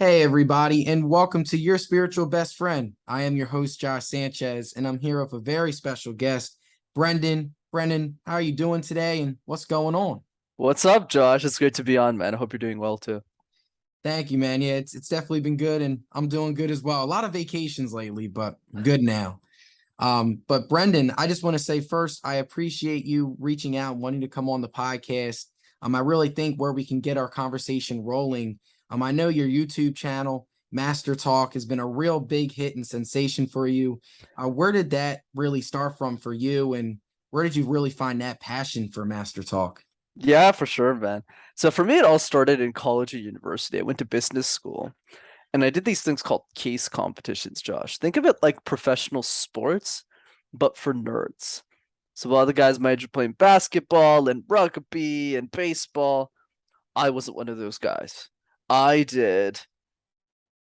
Hey, everybody, and welcome to Your Spiritual Best Friend. I am your host, Josh Sanchez, and I'm here with a very special guest, Brenden. Brenden, how are you doing today, and what's going on? What's up, Josh? It's great to be on, man. I hope you're doing well too. Thank you, man. Yeah, it's definitely been good, and I'm doing good as well. A lot of vacations lately, but good now. But Brenden, I just want to say first, I appreciate you reaching out, wanting to come on the podcast. I really think where we can get our conversation rolling. I know your YouTube channel, MasterTalk, has been a real big hit and sensation for you. Where did that really start from for you, and where did you really find that passion for MasterTalk? Yeah, for sure, man. So for me, it all started in college or university. I went to business school and I did these things called case competitions, Josh. Think of it like professional sports, but for nerds. So while the guys might be playing basketball and rugby and baseball, I wasn't one of those guys. I did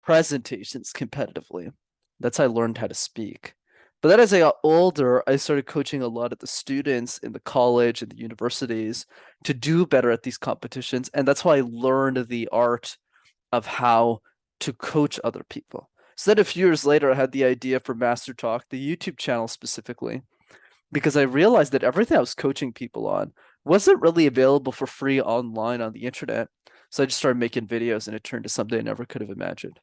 presentations competitively. That's how I learned how to speak. But then as I got older, I started coaching a lot of the students in the college and the universities to do better at these competitions. And that's how I learned the art of how to coach other people. So then a few years later, I had the idea for Master Talk, the YouTube channel specifically, because I realized that everything I was coaching people on wasn't really available for free online on the internet. So I just started making videos and it turned to something I never could have imagined.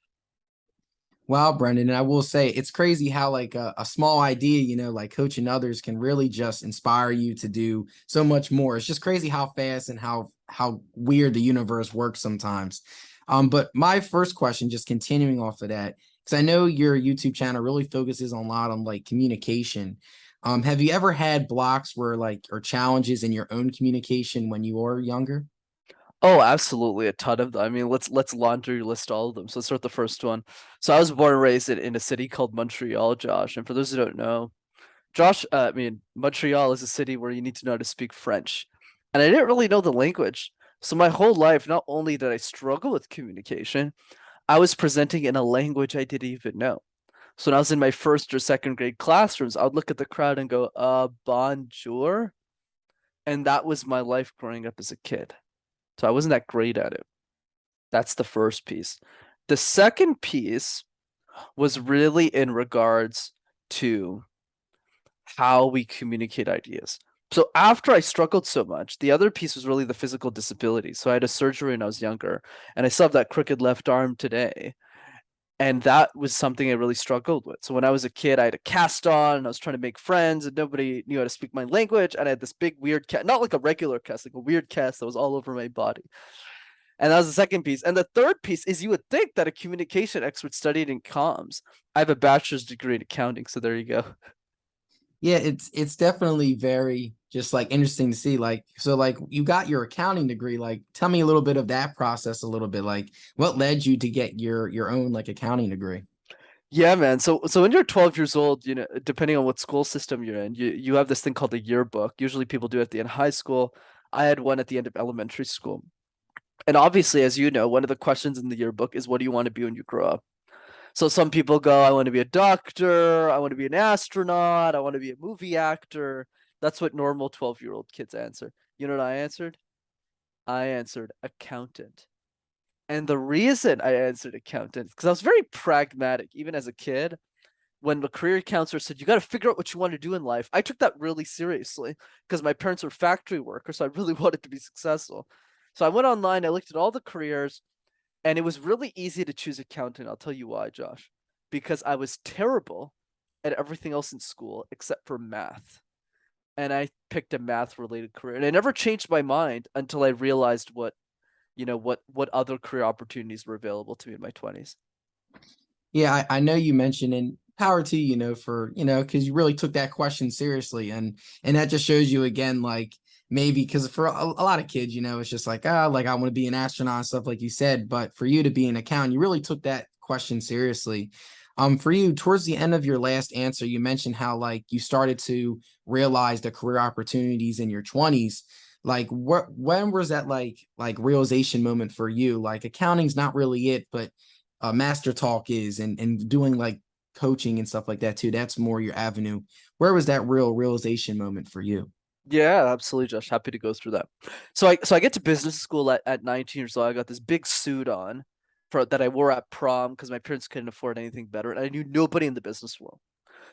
Wow, Brenden, and I will say it's crazy how like a small idea, like coaching others can really just inspire you to do so much more. It's just crazy how fast and how weird the universe works sometimes. But my first question, just continuing off of that, because I know your YouTube channel really focuses on a lot on like communication. Have you ever had blocks where like or challenges in your own communication when you were younger? Oh, absolutely, a ton of them. I mean, let's laundry list all of them. So let's start the first one. So I was born and raised in a city called Montreal, Josh. And for those who don't know, I mean, Montreal is a city where you need to know how to speak French. And I didn't really know the language. So my whole life, not only did I struggle with communication, I was presenting in a language I didn't even know. So when I was in my first or second grade classrooms, I would look at the crowd and go, bonjour. And that was my life growing up as a kid. So I wasn't that great at it. That's the first piece. The second piece was really in regards to how we communicate ideas. So after I struggled so much, the other piece was really the physical disability. So I had a surgery when I was younger, and I still have that crooked left arm today. And that was something I really struggled with. So when I was a kid, I had a cast on, and I was trying to make friends, and nobody knew how to speak my language. And I had this big weird cast, not like a regular cast, like a weird cast that was all over my body. And that was the second piece. And the third piece is you would think that a communication expert studied in comms. I have a bachelor's degree in accounting, so there you go. Yeah, it's definitely very just like interesting to see. Like, so like you got your accounting degree. Like, tell me a little bit of that process a little bit. Like, what led you to get your own like accounting degree? Yeah, man. So when you're 12 years old, you know, depending on what school system you're in, you have this thing called a yearbook. Usually people do it at the end of high school. I had one at the end of elementary school. And obviously, as you know, one of the questions in the yearbook is what do you want to be when you grow up? So some people go, I want to be a doctor, I want to be an astronaut, I want to be a movie actor. That's what normal 12-year-old kids answer. You know what I answered? I answered accountant. And the reason I answered accountant is because I was very pragmatic, even as a kid. When the career counselor said, you got to figure out what you want to do in life, I took that really seriously because my parents were factory workers. So I really wanted to be successful. So I went online, I looked at all the careers, and it was really easy to choose accountant. I'll tell you why, Josh. Because I was terrible at everything else in school except for math. And I picked a math related career. And I never changed my mind until I realized what other career opportunities were available to me in my 20s. Yeah, I know you mentioned and power to you, for because you really took that question seriously, and that just shows you again, like maybe because for a lot of kids, it's just like like I want to be an astronaut and stuff like you said, but for you to be an accountant, you really took that question seriously. For you, towards the end of your last answer, you mentioned how like you started to realize the career opportunities in your 20s. Like when was that like realization moment for you? Like accounting's not really it, but MasterTalk is and doing like coaching and stuff like that too. That's more your avenue. Where was that real realization moment for you? Yeah, absolutely, Josh. Happy to go through that. So I get to business school at 19 years old. I got this big suit on, that I wore at prom because my parents couldn't afford anything better, and I knew nobody in the business world.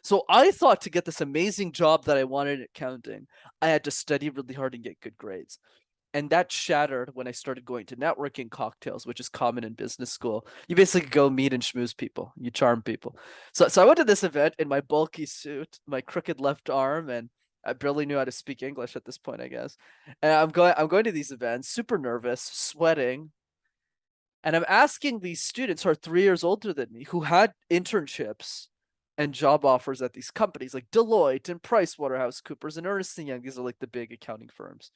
So I thought to get this amazing job that I wanted in accounting, I had to study really hard and get good grades. And that shattered when I started going to networking cocktails, which is common in business school. You basically go meet and schmooze people, you charm people. So I went to this event in my bulky suit, my crooked left arm, and I barely knew how to speak English at this point, I guess. And I'm going to these events, super nervous, sweating, and I'm asking these students who are 3 years older than me, who had internships and job offers at these companies like Deloitte and PricewaterhouseCoopers and Ernst & Young. These are like the big accounting firms.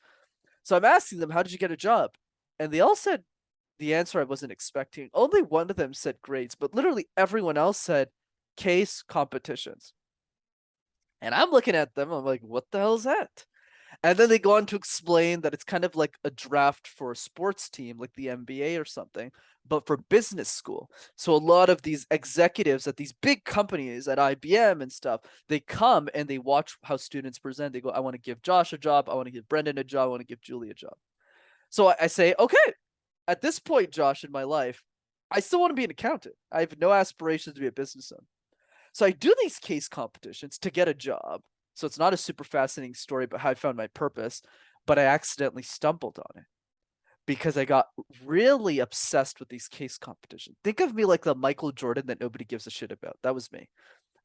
So I'm asking them, how did you get a job? And they all said the answer I wasn't expecting. Only one of them said grades, but literally everyone else said case competitions. And I'm looking at them, I'm like, what the hell is that? And then they go on to explain that it's kind of like a draft for a sports team, like the NBA or something, but for business school. So a lot of these executives at these big companies at IBM and stuff, they come and they watch how students present. They go, I want to give Josh a job. I want to give Brenden a job. I want to give Julie a job. So I say, okay, at this point, Josh, in my life, I still want to be an accountant. I have no aspirations to be a business owner. So I do these case competitions to get a job. So it's not a super fascinating story about how I found my purpose, but I accidentally stumbled on it because I got really obsessed with these case competitions. Think of me like the Michael Jordan that nobody gives a shit about. That was me.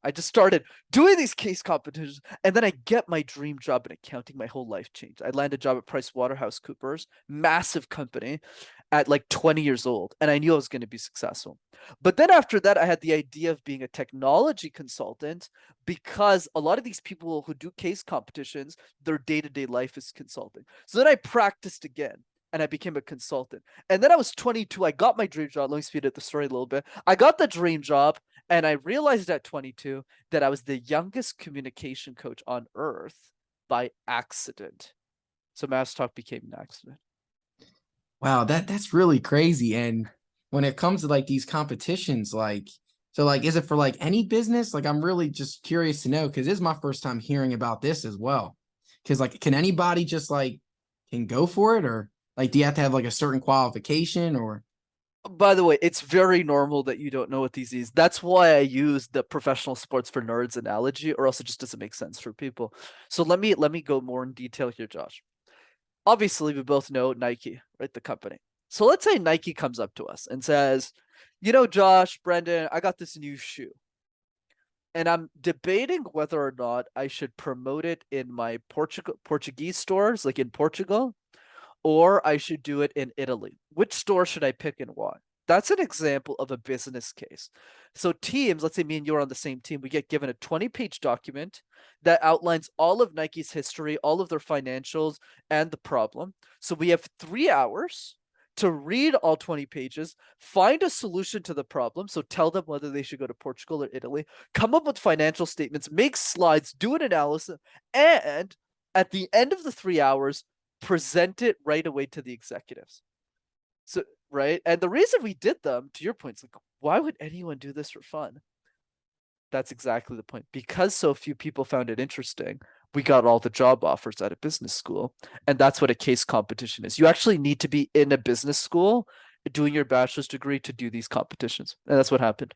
I just started doing these case competitions, and then I get my dream job in accounting. My whole life changed. I landed a job at PricewaterhouseCoopers, massive company, at like 20 years old, and I knew I was going to be successful. But then after that, I had the idea of being a technology consultant because a lot of these people who do case competitions, their day-to-day life is consulting. So then I practiced again and I became a consultant. And then I was 22. I got my dream job. Let me speed up the story a little bit. I got the dream job, and I realized at 22 that I was the youngest communication coach on earth by accident. So MasterTalk became an accident. Wow, that's really crazy. And when it comes to like these competitions, like so like is it for like any business? Like I'm really just curious to know because this is my first time hearing about this as well. Because like can anybody just like can go for it or like do you have to have like a certain qualification or By the way, it's very normal that you don't know what these is. That's why I use the professional sports for nerds analogy, or else it just doesn't make sense for people. So let me go more in detail here, Josh. Obviously, we both know Nike, right? The company. So let's say Nike comes up to us and says, Josh, Brenden, I got this new shoe. And I'm debating whether or not I should promote it in my Portuguese stores, like in Portugal, or I should do it in Italy. Which store should I pick and why? That's an example of a business case. So teams, let's say me and you are on the same team, we get given a 20-page document that outlines all of Nike's history, all of their financials, and the problem. So we have 3 hours to read all 20 pages, find a solution to the problem. So tell them whether they should go to Portugal or Italy, come up with financial statements, make slides, do an analysis, and at the end of the 3 hours, present it right away to the executives. So, right. And the reason we did them, to your point, is like, why would anyone do this for fun? That's exactly the point. Because so few people found it interesting, we got all the job offers at a business school. And that's what a case competition is. You actually need to be in a business school doing your bachelor's degree to do these competitions. And that's what happened.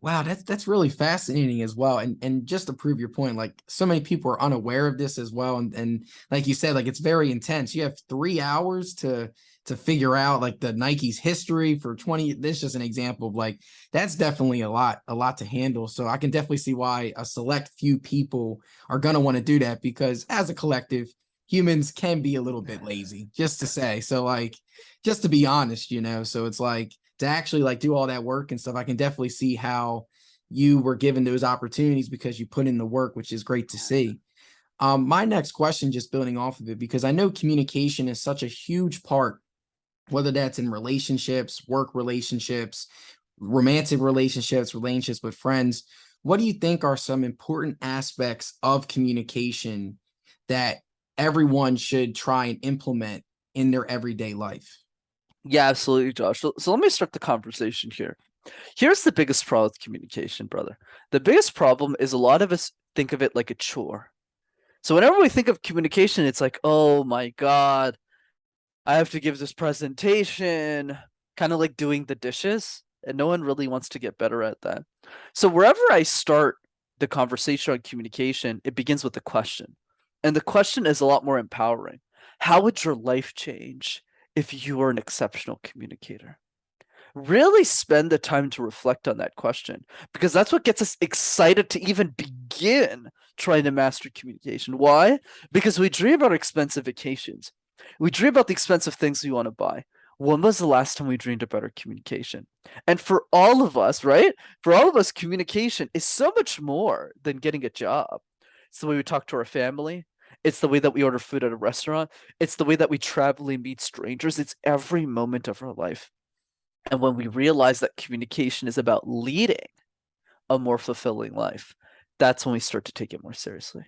wow, that's really fascinating as well. And just to prove your point, like so many people are unaware of this as well. And like you said, like it's very intense. You have 3 hours to figure out like the Nike's history for 20. This is just an example of like that's definitely a lot to handle. So I can definitely see why a select few people are gonna want to do that because as a collective, humans can be a little bit lazy, just to say. So like just to be honest, so it's like to actually like do all that work and stuff, I can definitely see how you were given those opportunities because you put in the work, which is great to see. My next question, just building off of it, because I know communication is such a huge part, whether that's in relationships, work relationships, romantic relationships with friends. What do you think are some important aspects of communication that everyone should try and implement in their everyday life? Yeah, absolutely, Josh. So let me start the conversation here. Here's the biggest problem with communication, brother. The biggest problem is a lot of us think of it like a chore. So whenever we think of communication, it's like, oh my God, I have to give this presentation. kind of like doing the dishes, and no one really wants to get better at that. So wherever I start the conversation on communication, it begins with a question. And the question is a lot more empowering. How would your life change if you were an exceptional communicator? Really spend the time to reflect on that question, because that's what gets us excited to even begin trying to master communication. Why? Because we dream about expensive vacations. We dream about the expensive things we want to buy. When was the last time we dreamed about our communication? And for all of us, right? For all of us, communication is so much more than getting a job. It's the way we talk to our family. It's the way that we order food at a restaurant. It's the way that we travel and meet strangers. It's every moment of our life. And when we realize that communication is about leading a more fulfilling life, that's when we start to take it more seriously.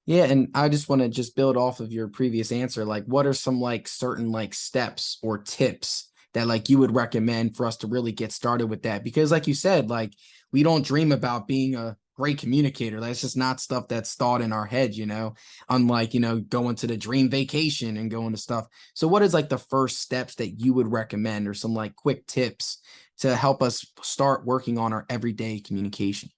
Yeah, and I just want to just build off of your previous answer. Like, what are some like certain like steps or tips that like you would recommend for us to really get started with that? Because like you said, like we don't dream about being a great communicator. That's just not stuff that's thought in our head, unlike, going to the dream vacation and going to stuff. So what is like the first steps that you would recommend or some like quick tips to help us start working on our everyday communication?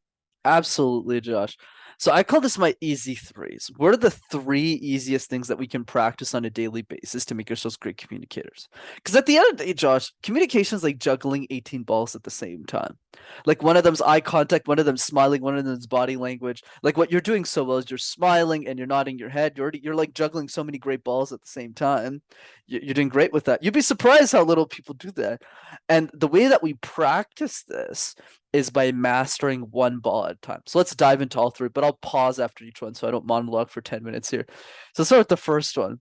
Absolutely, Josh. So I call this my easy threes. What are the three easiest things that we can practice on a daily basis to make ourselves great communicators? Because at the end of the day, Josh, communication is like juggling 18 balls at the same time. Like one of them's eye contact, one of them's smiling, one of them's body language. Like what you're doing so well is you're smiling and you're nodding your head. You're like juggling so many great balls at the same time. You're doing great with that. You'd be surprised how little people do that. And the way that we practice this is by mastering one ball at a time. So let's dive into all three, but I'll pause after each one so I don't monologue for 10 minutes here. So start with the first one,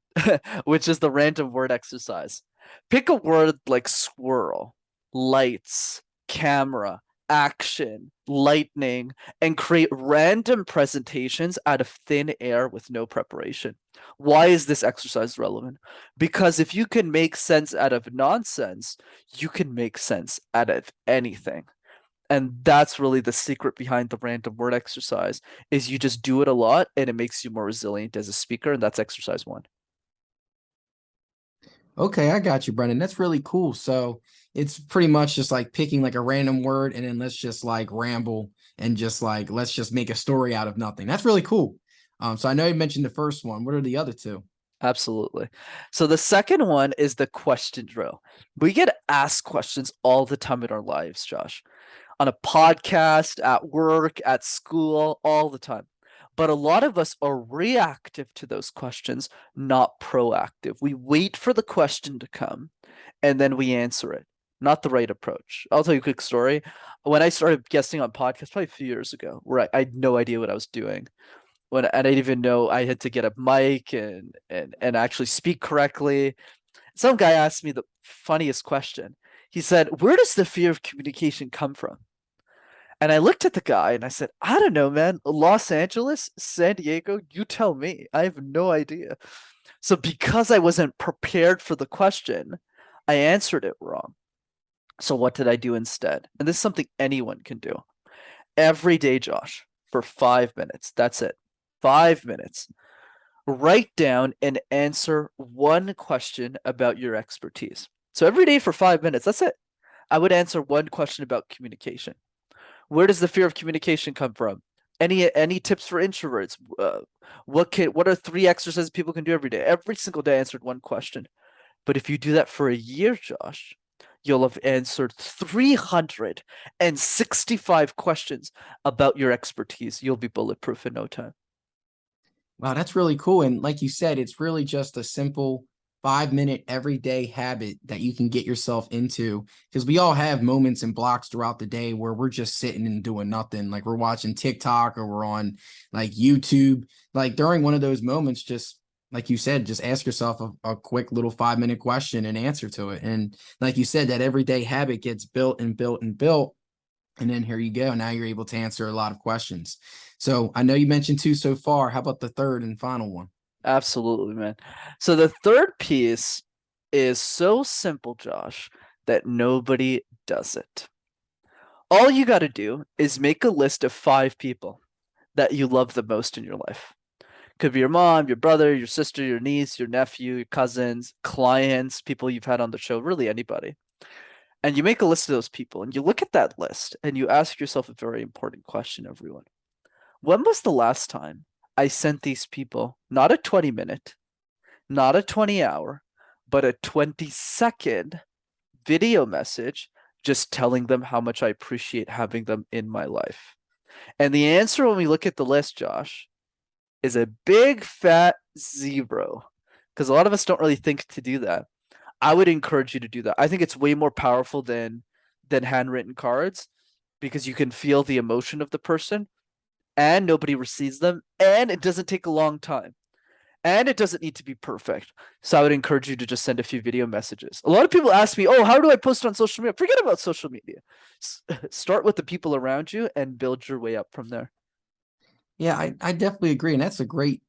which is the random word exercise. Pick a word like squirrel, lights, camera, action, lightning, and create random presentations out of thin air with no preparation. Why is this exercise relevant? Because if you can make sense out of nonsense, you can make sense out of anything. And that's really the secret behind the random word exercise is you just do it a lot and it makes you more resilient as a speaker. And that's exercise one. Okay, I got you, Brendan. That's really cool. So it's pretty much just like picking like a random word and then let's just like ramble and just like let's just make a story out of nothing. That's really cool. So I know you mentioned the first one. What are the other two? Absolutely. So the second one is the question drill. We get asked questions all the time in our lives, Josh, on a podcast, at work, at school, all the time. But a lot of us are reactive to those questions, not proactive. We wait for the question to come and then we answer it. Not the right approach. I'll tell you a quick story. When I started guesting on podcasts, probably a few years ago, where I had no idea what I was doing. When I didn't even know I had to get a mic and actually speak correctly. Some guy asked me the funniest question. He said, "Where does the fear of communication come from?" And I looked at the guy and I said, "I don't know, man. Los Angeles, San Diego, you tell me. I have no idea." So because I wasn't prepared for the question, I answered it wrong. So what did I do instead? And this is something anyone can do. Every day, Josh, for 5 minutes. That's it. 5 minutes. Write down and answer one question about your expertise. So every day for 5 minutes, that's it. I would answer one question about communication. Where does the fear of communication come from? Any tips for introverts? What are three exercises people can do every day? Every single day I answered one question. But if you do that for a year, Josh, you'll have answered 365 questions about your expertise. You'll be bulletproof in no time. Wow, that's really cool. And like you said, it's really just a simple 5 minute everyday habit that you can get yourself into. Because we all have moments and blocks throughout the day where we're just sitting and doing nothing. Like we're watching TikTok or we're on like YouTube. Like during one of those moments, just like you said, just ask yourself a quick little 5 minute question and answer to it. And like you said, that everyday habit gets built and built and built. And then here you go. Now you're able to answer a lot of questions. So I know you mentioned two so far. How about the third and final one? Absolutely, man. So the third piece is so simple, Josh, that nobody does it. All you got to do is make a list of 5 people that you love the most in your life. Could be your mom, your brother, your sister, your niece, your nephew, your cousins, clients, people you've had on the show, really anybody. And you make a list of those people and you look at that list and you ask yourself a very important question, everyone. When was the last time I sent these people not a 20-minute, not a 20-hour, but a 20-second video message just telling them how much I appreciate having them in my life? And the answer when we look at the list, Josh, is a big fat zero. Because a lot of us don't really think to do that. I would encourage you to do that. I think it's way more powerful than handwritten cards because you can feel the emotion of the person and nobody receives them and it doesn't take a long time and it doesn't need to be perfect. So I would encourage you to just send a few video messages. A lot of people ask me, oh, how do I post on social media? Forget about social media. Start with the people around you and build your way up from there. Yeah, I definitely agree. And that's a great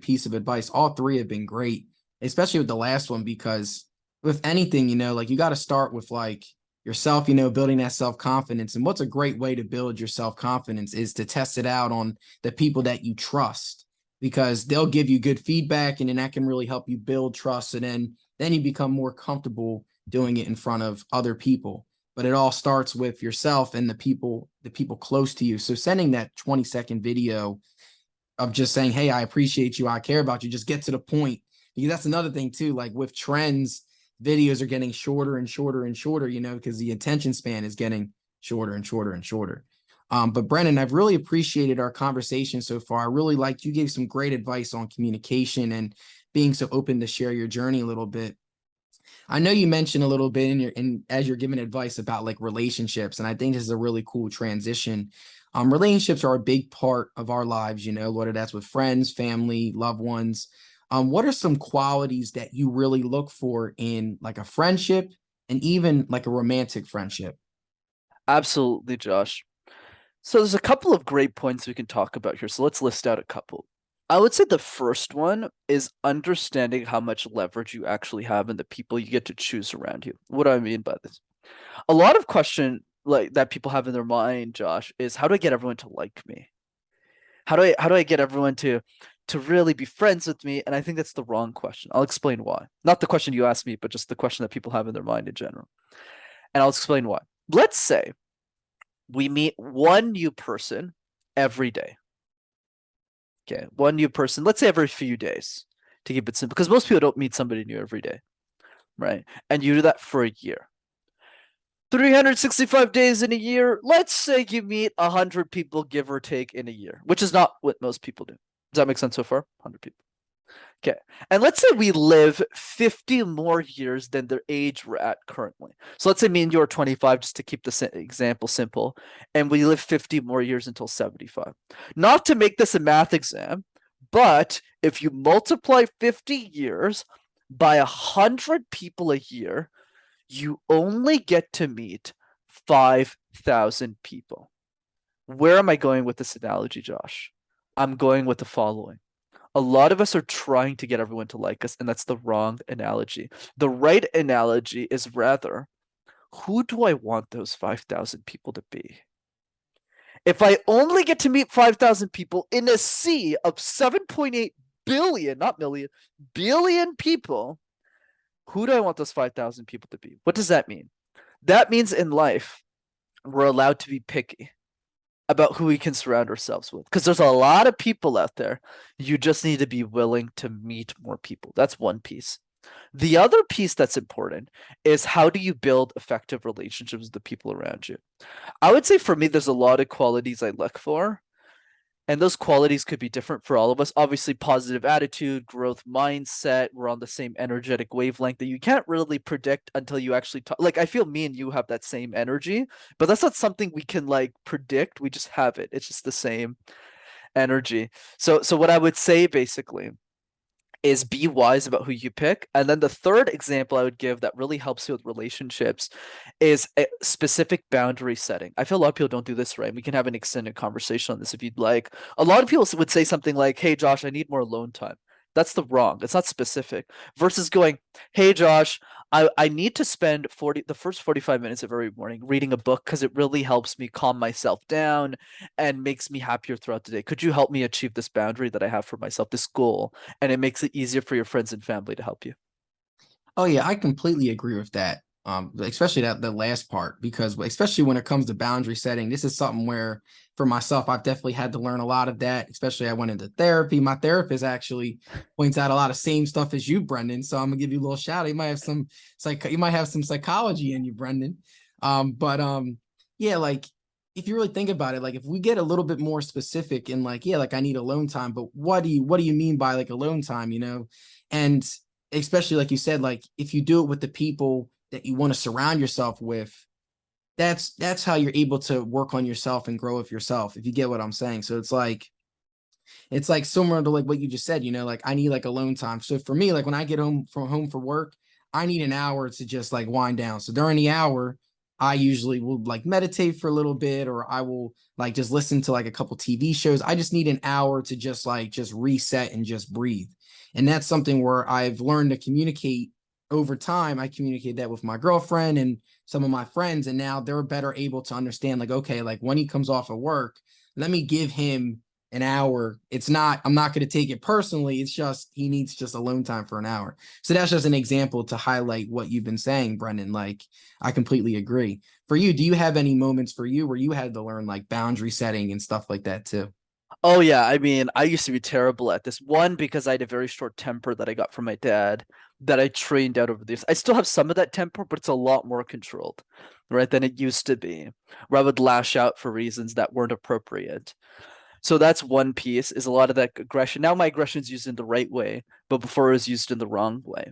piece of advice. All three have been great, especially with the last one, because with anything, like you got to start with like yourself, building that self-confidence. And what's a great way to build your self-confidence is to test it out on the people that you trust, because they'll give you good feedback and then that can really help you build trust. And then you become more comfortable doing it in front of other people. But it all starts with yourself and the people close to you. So sending that 20-second video of just saying, hey, I appreciate you, I care about you, just get to the point. Because that's another thing too, like with trends, videos are getting shorter and shorter and shorter, because the attention span is getting shorter and shorter and shorter. But Brenden, I've really appreciated our conversation so far. I really liked, you gave some great advice on communication and being so open to share your journey a little bit. I know you mentioned a little bit as you're giving advice about like relationships, and I think this is a really cool transition. Relationships are a big part of our lives, whether that's with friends, family, loved ones. What are some qualities that you really look for in like a friendship and even like a romantic friendship? Absolutely, Josh. So there's a couple of great points we can talk about here. So let's list out a couple. I would say the first one is understanding how much leverage you actually have in the people you get to choose around you. What do I mean by this? A lot of question like that people have in their mind, Josh, is how do I get everyone to like me? How do I get everyone to really be friends with me? And I think that's the wrong question. I'll explain why. Not the question you asked me, but just the question that people have in their mind in general. And I'll explain why. Let's say we meet one new person every day. Okay, one new person, let's say every few days to keep it simple, because most people don't meet somebody new every day, right? And you do that for a year. 365 days in a year, let's say you meet 100 people, give or take, in a year, which is not what most people do. Does that make sense so far? 100 people. Okay. And let's say we live 50 more years than the age we're at currently. So let's say me and you are 25, just to keep the example simple, and we live 50 more years until 75. Not to make this a math exam, but if you multiply 50 years by 100 people a year, you only get to meet 5,000 people. Where am I going with this analogy, Josh? I'm going with the following. A lot of us are trying to get everyone to like us, and that's the wrong analogy. The right analogy is rather, who do I want those 5,000 people to be? If I only get to meet 5,000 people in a sea of 7.8 billion, not million, billion people, who do I want those 5,000 people to be? What does that mean? That means in life, we're allowed to be picky about who we can surround ourselves with, because there's a lot of people out there. You just need to be willing to meet more people. That's one piece. The other piece that's important is, how do you build effective relationships with the people around you? I would say for me, there's a lot of qualities I look for, and those qualities could be different for all of us. Obviously, positive attitude, growth mindset, we're on the same energetic wavelength that you can't really predict until you actually talk. Like, I feel me and you have that same energy, but that's not something we can like predict. We just have it. It's just the same energy. So what I would say basically is, be wise about who you pick. And then the third example I would give that really helps you with relationships is a specific boundary setting. I feel a lot of people don't do this right. We can have an extended conversation on this if you'd like. A lot of people would say something like, hey, Josh, I need more alone time. That's the wrong. It's not specific. Versus going, hey, Josh, I need to spend the first 45 minutes of every morning reading a book because it really helps me calm myself down and makes me happier throughout the day. Could you help me achieve this boundary that I have for myself, this goal? And it makes it easier for your friends and family to help you. Oh yeah, I completely agree with that. Especially that the last part, because especially when it comes to boundary setting, this is something where for myself, I've definitely had to learn a lot of that. Especially I went into therapy. My therapist actually points out a lot of same stuff as you, Brenden. So I'm gonna give you a little shout out. You might have some you might have some psychology in you, Brenden. But yeah, like if you really think about it, like if we get a little bit more specific in like, yeah, like I need alone time, but what do you mean by like alone time, you know? And especially like you said, like if you do it with the people that you want to surround yourself with, that's how you're able to work on yourself and grow with yourself, if you get what I'm saying. So it's like similar to like what you just said, you know, like I need like alone time. So for me, like when I get home for work, I need an hour to just like wind down. So during the hour, I usually will like meditate for a little bit, or I will like just listen to like a couple TV shows. I just need an hour to just reset and just breathe. And that's something where I've learned to communicate over time. I communicate that with my girlfriend and some of my friends, and now they're better able to understand, like, okay, like when he comes off of work, let me give him an hour. I'm not going to take it personally. It's just he needs just alone time for an hour. So that's just an example to highlight what you've been saying, Brenden. Like I completely agree. For you, do you have any moments for you where you had to learn like boundary setting and stuff like that too? Oh yeah, I mean, I used to be terrible at this. One, because I had a very short temper that I got from my dad that I trained out over this. I still have some of that temper, but it's a lot more controlled, right, than it used to be, where I would lash out for reasons that weren't appropriate. So that's one piece, is a lot of that aggression. Now my aggression is used in the right way, but before it was used in the wrong way.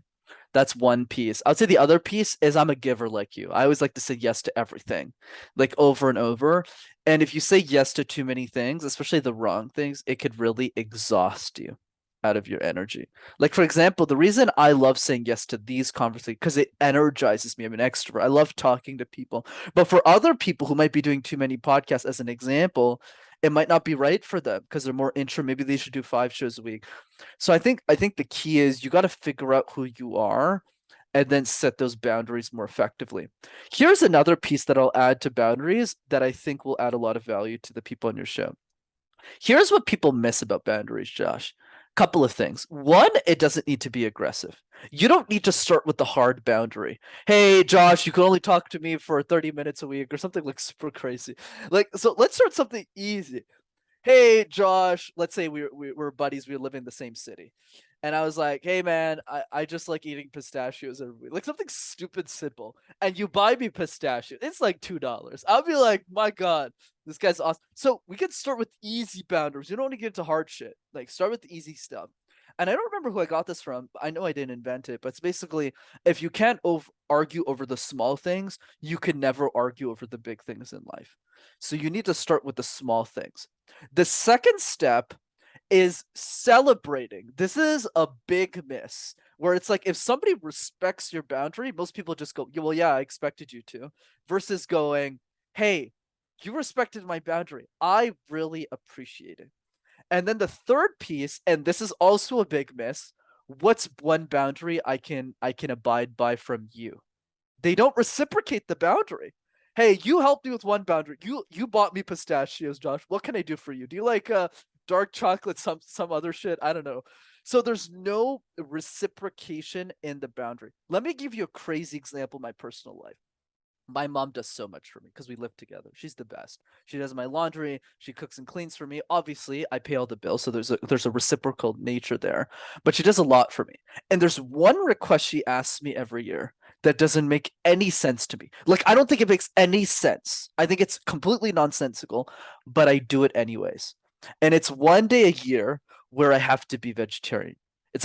That's one piece. I would say the other piece is I'm a giver like you. I always like to say yes to everything, like over and over. And if you say yes to too many things, especially the wrong things, it could really exhaust you out of your energy. Like, for example, the reason I love saying yes to these conversations because it energizes me. I'm an extrovert. I love talking to people. But for other people who might be doing too many podcasts, as an example, it might not be right for them because they're more intro. Maybe they should do 5 shows a week. So I think the key is you got to figure out who you are and then set those boundaries more effectively. Here's another piece that I'll add to boundaries that I think will add a lot of value to the people on your show. Here's what people miss about boundaries, Josh. Couple of things. One, it doesn't need to be aggressive. You don't need to start with the hard boundary. Hey, Josh, you can only talk to me for 30 minutes a week or something like super crazy. Like, so let's start something easy. Hey Josh, let's say we're buddies, we live in the same city. And I was like, hey man, I just like eating pistachios every week. Like something stupid simple. And you buy me pistachio. It's like $2. I'll be like, my God, this guy's awesome. So we can start with easy boundaries. You don't want to get into hard shit. Like start with the easy stuff. And I don't remember who I got this from. I know I didn't invent it, but it's basically if you can't argue over the small things, you can never argue over the big things in life. So you need to start with the small things. The second step is celebrating. This is a big miss where it's like if somebody respects your boundary, most people just go, well, yeah, I expected you to, versus going, hey, you respected my boundary. I really appreciate it. And then the third piece, and this is also a big miss, what's one boundary I can abide by from you? They don't reciprocate the boundary. Hey, you helped me with one boundary. You bought me pistachios, Josh. What can I do for you? Do you like dark chocolate, some other shit? I don't know. So there's no reciprocation in the boundary. Let me give you a crazy example in my personal life. My mom does so much for me because we live together. She's the best. She does my laundry, she cooks and cleans for me. Obviously, I pay all the bills, so there's a reciprocal nature there. But she does a lot for me. And there's one request she asks me every year that doesn't make any sense to me. Like I don't think it makes any sense. I think it's completely nonsensical, but I do it anyways. And it's one day a year where I have to be vegetarian. It's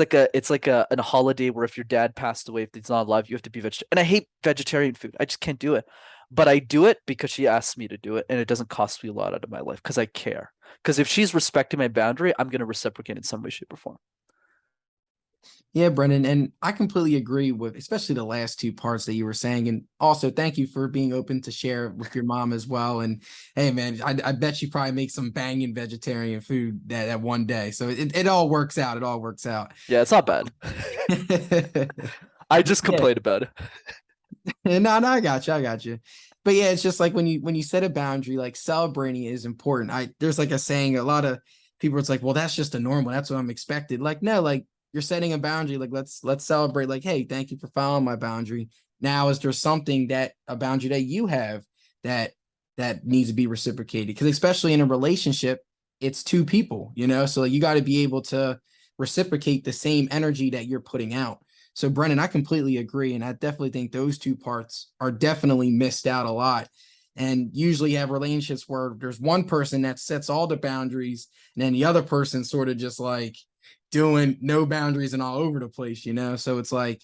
like a holiday where if your dad passed away, if he's not alive, you have to be vegetarian. And I hate vegetarian food. I just can't do it. But I do it because she asked me to do it, and it doesn't cost me a lot out of my life because I care. Because if she's respecting my boundary, I'm gonna reciprocate in some way, shape, or form. Yeah, Brendan, and I completely agree with especially the last two parts that you were saying. And also, thank you for being open to share with your mom as well. And hey, man, I bet you probably make some banging vegetarian food that one day. So it all works out. It all works out. Yeah, it's not bad. I just Yeah. complain about it. No, no, I got you. I got you. But yeah, it's just like when you set a boundary, like celebrating it is important. There's like a saying, a lot of people it's like, well, that's just a normal. That's what I'm expected. Like, no, like you're setting a boundary. Like let's celebrate. Like, hey, thank you for following my boundary. Now, is there something that a boundary that you have that that needs to be reciprocated? Because especially in a relationship, it's two people, you know. So like, you got to be able to reciprocate the same energy that you're putting out. So, Brenden, I completely agree. And I definitely think those two parts are definitely missed out a lot. And usually you have relationships where there's one person that sets all the boundaries, and then the other person sort of just like doing no boundaries and all over the place, you know? So it's like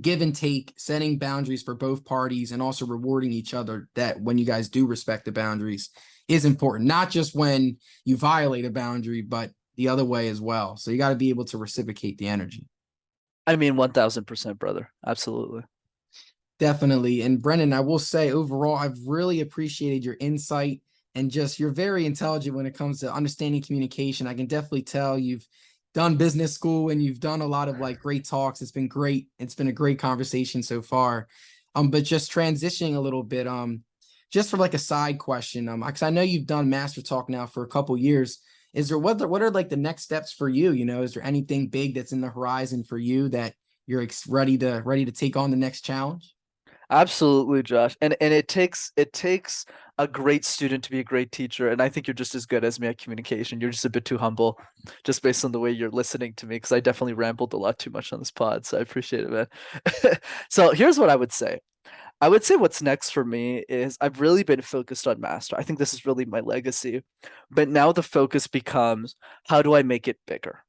give and take, setting boundaries for both parties, and also rewarding each other that when you guys do respect the boundaries is important, not just when you violate a boundary, but the other way as well. So you got to be able to reciprocate the energy. I mean, 1000%, brother. Absolutely. Definitely. And Brenden, I will say overall, I've really appreciated your insight and just you're very intelligent when it comes to understanding communication. I can definitely tell you've done business school and you've done a lot of like great talks. It's been great. It's been a great conversation so far. But just transitioning a little bit, just for like a side question, because I know you've done Master Talk now for a couple years. Is there what are like the next steps for you? You know, is there anything big that's in the horizon for you that you're ready to take on the next challenge? Absolutely, Josh. And it takes a great student to be a great teacher. And I think you're just as good as me at communication. You're just a bit too humble, just based on the way you're listening to me, because I definitely rambled a lot too much on this pod. So I appreciate it, man. So here's what I would say. I would say what's next for me is I've really been focused on master. I think this is really my legacy. But now the focus becomes how do I make it bigger?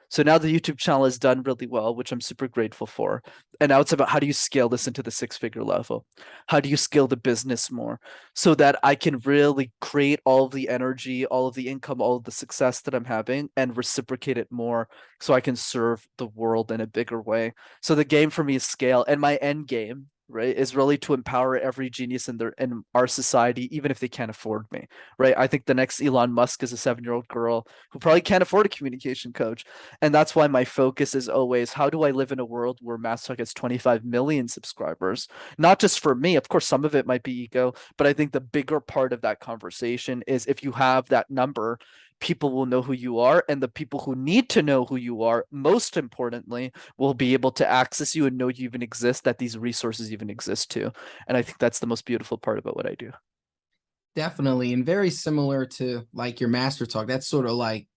So now the YouTube channel has done really well, which I'm super grateful for. And now it's about how do you scale this into the six-figure level? How do you scale the business more so that I can really create all of the energy, all of the income, all of the success that I'm having and reciprocate it more so I can serve the world in a bigger way. So the game for me is scale. And my end game, right, is really to empower every genius in our society, even if they can't afford me, right? I think the next Elon Musk is a 7-year-old girl who probably can't afford a communication coach. And that's why my focus is always how do I live in a world where MasterTalk has 25 million subscribers? Not just for me, of course, some of it might be ego, but I think the bigger part of that conversation is if you have that number, people will know who you are. And the people who need to know who you are, most importantly, will be able to access you and know you even exist, that these resources even exist too. And I think that's the most beautiful part about what I do. Definitely. And very similar to like your master talk. That's sort of like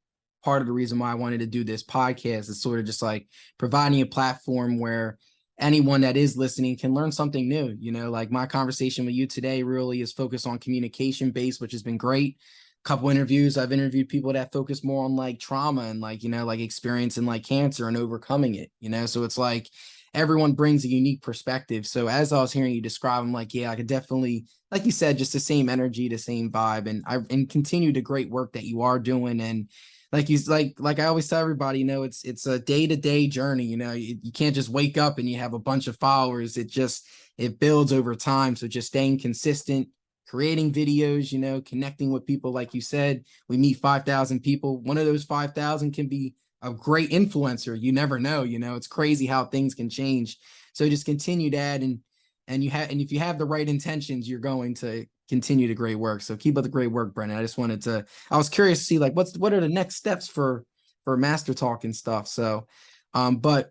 part of the reason why I wanted to do this podcast is sort of just like providing a platform where anyone that is listening can learn something new. You know, like my conversation with you today really is focused on communication based, which has been great. Couple interviews, I've interviewed people that focus more on like trauma and like, you know, like experiencing like cancer and overcoming it, you know. So it's like everyone brings a unique perspective. So as I was hearing you describe, I'm like, yeah, I could definitely, like you said, just the same energy, the same vibe, and continue the great work that you are doing. And like I always tell everybody, you know, it's a day-to-day journey. You know, you can't just wake up and you have a bunch of followers. It builds over time. So just staying consistent, creating videos, you know, connecting with people. Like you said, we meet 5,000 people. One of those 5,000 can be a great influencer. You never know, you know, it's crazy how things can change. So just continue that, and if you have the right intentions, you're going to continue the great work. So keep up the great work, Brenden. I was curious to see like what are the next steps for Master Talk and stuff. So but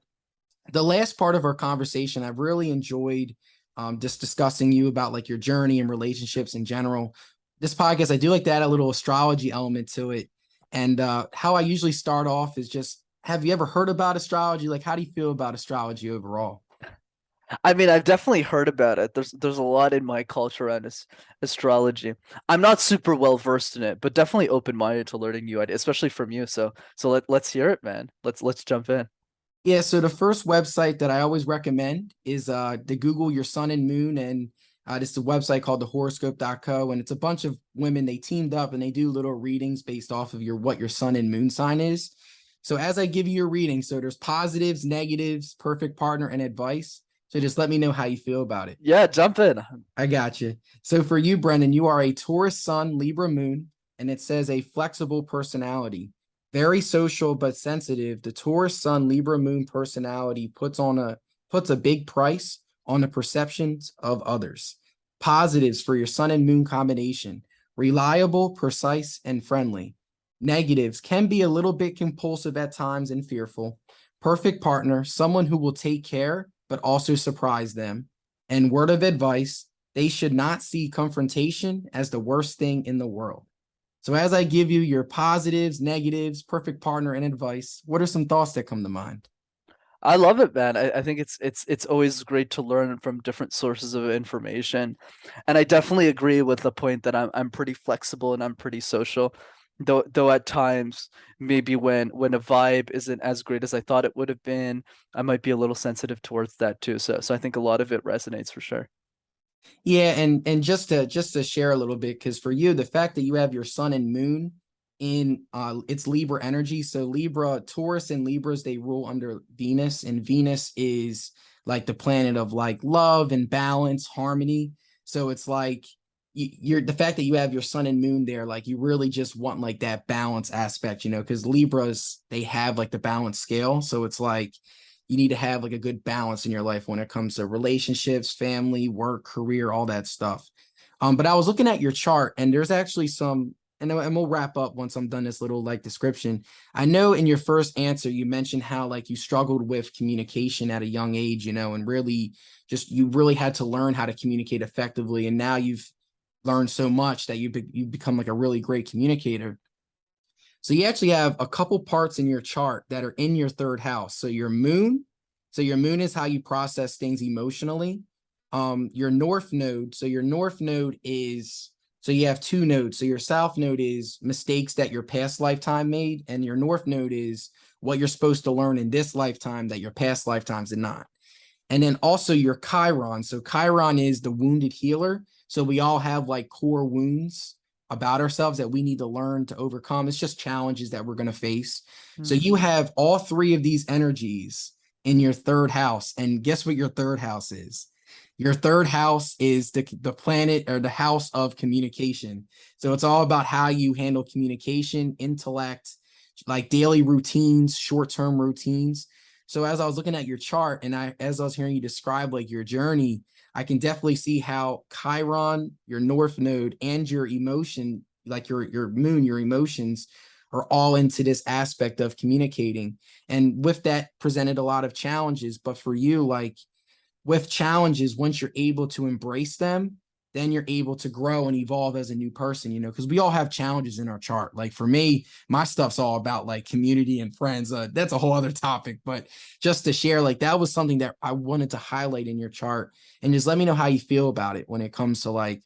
the last part of our conversation, I've really enjoyed just discussing you about like your journey and relationships in general. This podcast, I do like to add a little astrology element to it. And how I usually start off is just, have you ever heard about astrology? Like, how do you feel about astrology overall? I mean, I've definitely heard about it. There's a lot in my culture around astrology. I'm not super well versed in it, but definitely open-minded to learning new ideas, especially from you. So let's hear it, man. Let's jump in. Yeah, so the first website that I always recommend is to Google your sun and moon, and this is a website called thehoroscope.co, and it's a bunch of women. They teamed up and they do little readings based off of your what your sun and moon sign is. So as I give you your reading, so there's positives, negatives, perfect partner, and advice. So just let me know how you feel about it. Yeah, jump in. I got you. So for you, Brenden, you are a Taurus sun, Libra moon, and it says a flexible personality. Very social but sensitive, the Taurus sun, Libra moon personality puts on a puts a big price on the perceptions of others. Positives for your sun and moon combination: reliable, precise, and friendly. Negatives can be a little bit compulsive at times and fearful. Perfect partner, someone who will take care but also surprise them. And word of advice: they should not see confrontation as the worst thing in the world. So as I give you your positives, negatives, perfect partner, and advice, what are some thoughts that come to mind? I love it, man. I think it's always great to learn from different sources of information. And I definitely agree with the point that I'm pretty flexible and I'm pretty social. Though at times maybe when a vibe isn't as great as I thought it would have been, I might be a little sensitive towards that too. So I think a lot of it resonates for sure. Yeah, and just to share a little bit, because for you, the fact that you have your sun and moon in it's Libra energy. So Libra, Taurus and Libras, they rule under Venus, and Venus is like the planet of like love and balance, harmony. So it's like you're the fact that you have your sun and moon there, like you really just want like that balance aspect, because Libras, they have like the balance scale. So it's like you need to have like a good balance in your life when it comes to relationships, family, work, career, all that stuff. But I was looking at your chart, and there's actually some, and we'll wrap up once I'm done this little like description. I know in your first answer you mentioned how like you struggled with communication at a young age, and really just you really had to learn how to communicate effectively, and now you've learned so much that you become like a really great communicator. So you actually have a couple parts in your chart that are in your third house. So your moon is how you process things emotionally. Your north node, so your north node is, so you have two nodes. So your south node is mistakes that your past lifetime made, and your north node is what you're supposed to learn in this lifetime that your past lifetimes did not. And then also your Chiron. So Chiron is the wounded healer. So we all have like core wounds about ourselves that we need to learn to overcome. It's just challenges that we're going to face. So Hmm. you have all three of these energies in your third house. And guess what your third house is? Your third house is the planet or the house of communication. So it's all about how you handle communication, intellect, like daily routines, short-term routines. So as I was looking at your chart and as I was hearing you describe like your journey, I can definitely see how Chiron, your north node, and your emotion, like your moon, your emotions are all into this aspect of communicating. And with that presented a lot of challenges. But for you, like with challenges, once you're able to embrace them, then you're able to grow and evolve as a new person, because we all have challenges in our chart. Like for me, my stuff's all about like community and friends. That's a whole other topic, but just to share, like that was something that I wanted to highlight in your chart, and just let me know how you feel about it when it comes to like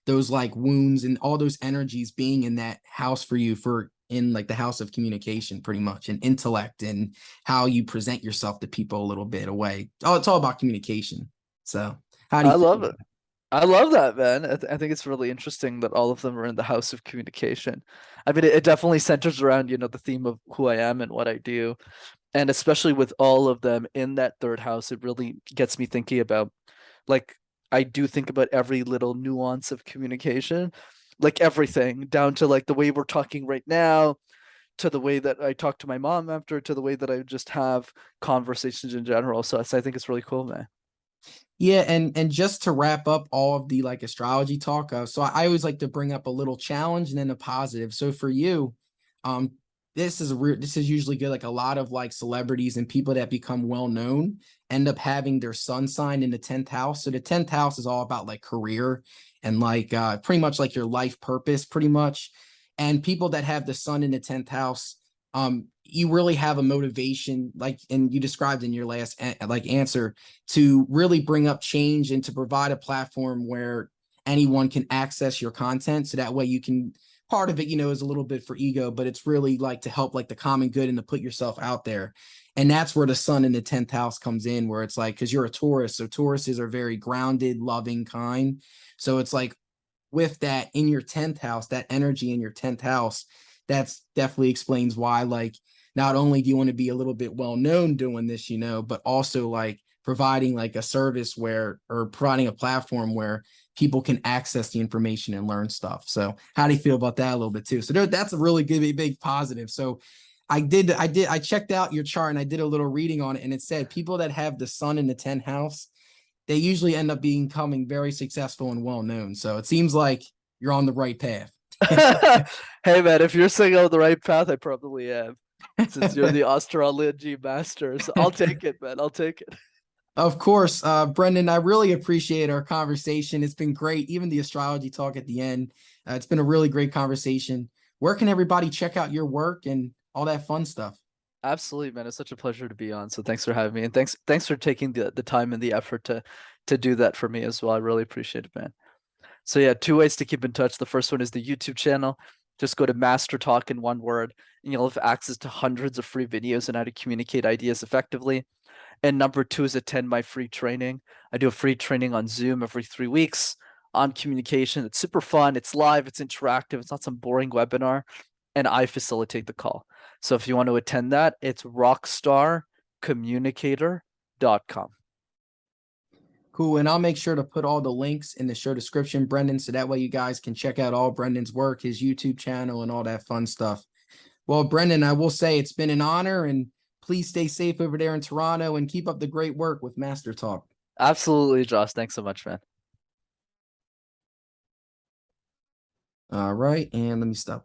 those like wounds and all those energies being in that house for you, for in like the house of communication pretty much, and intellect, and how you present yourself to people a little bit away. Oh, it's all about communication. So how do I you feel love about it. I love that, man. I think it's really interesting that all of them are in the house of communication. I mean, it definitely centers around, the theme of who I am and what I do. And especially with all of them in that third house, it really gets me thinking about, like, I do think about every little nuance of communication, like everything, down to like the way we're talking right now, to the way that I talk to my mom after, to the way that I just have conversations in general. So I think it's really cool, man. Yeah, and just to wrap up all of the like astrology talk, so I always like to bring up a little challenge and then a positive. So for you, um, this is usually good. Like a lot of like celebrities and people that become well known end up having their sun sign in the 10th house. So the 10th house is all about like career and like pretty much like your life purpose, pretty much. And people that have the sun in the 10th house, you really have a motivation, like, and you described in your last like answer, to really bring up change and to provide a platform where anyone can access your content. So that way you can, part of it, is a little bit for ego, but it's really like to help like the common good and to put yourself out there. And that's where the sun in the 10th house comes in, where it's like, because you're a Taurus. So Tauruses are very grounded, loving, kind. So it's like with that in your 10th house, that energy in your 10th house, that's definitely explains why, like, not only do you want to be a little bit well known doing this, but also like providing like a service where, or providing a platform where people can access the information and learn stuff. So how do you feel about that a little bit too? So that's a really good, big positive. So I checked out your chart and I did a little reading on it, and it said people that have the sun in the 10th house, they usually end up becoming very successful and well known. So it seems like you're on the right path. Hey man, if you're saying I'm on the right path, I probably am. Since you're the astrology master, so I'll take it, man. I'll take it. Of course, Brenden, I really appreciate our conversation. It's been great, even the astrology talk at the end. It's been a really great conversation. Where can everybody check out your work and all that fun stuff? Absolutely, man. It's such a pleasure to be on. So thanks for having me, and thanks for taking the time and the effort to do that for me as well. I really appreciate it, man. So yeah, two ways to keep in touch. The first one is the YouTube channel. Just go to MasterTalk in one word, and you'll have access to hundreds of free videos on how to communicate ideas effectively. And number two is attend my free training. I do a free training on Zoom every 3 weeks on communication. It's super fun. It's live. It's interactive. It's not some boring webinar. And I facilitate the call. So if you want to attend that, it's rockstarcommunicator.com. Cool. And I'll make sure to put all the links in the show description, Brenden, so that way you guys can check out all Brendan's work, his YouTube channel, and all that fun stuff. Well, Brenden, I will say it's been an honor, and please stay safe over there in Toronto and keep up the great work with MasterTalk. Absolutely, Josh. Thanks so much, man. All right. And let me stop.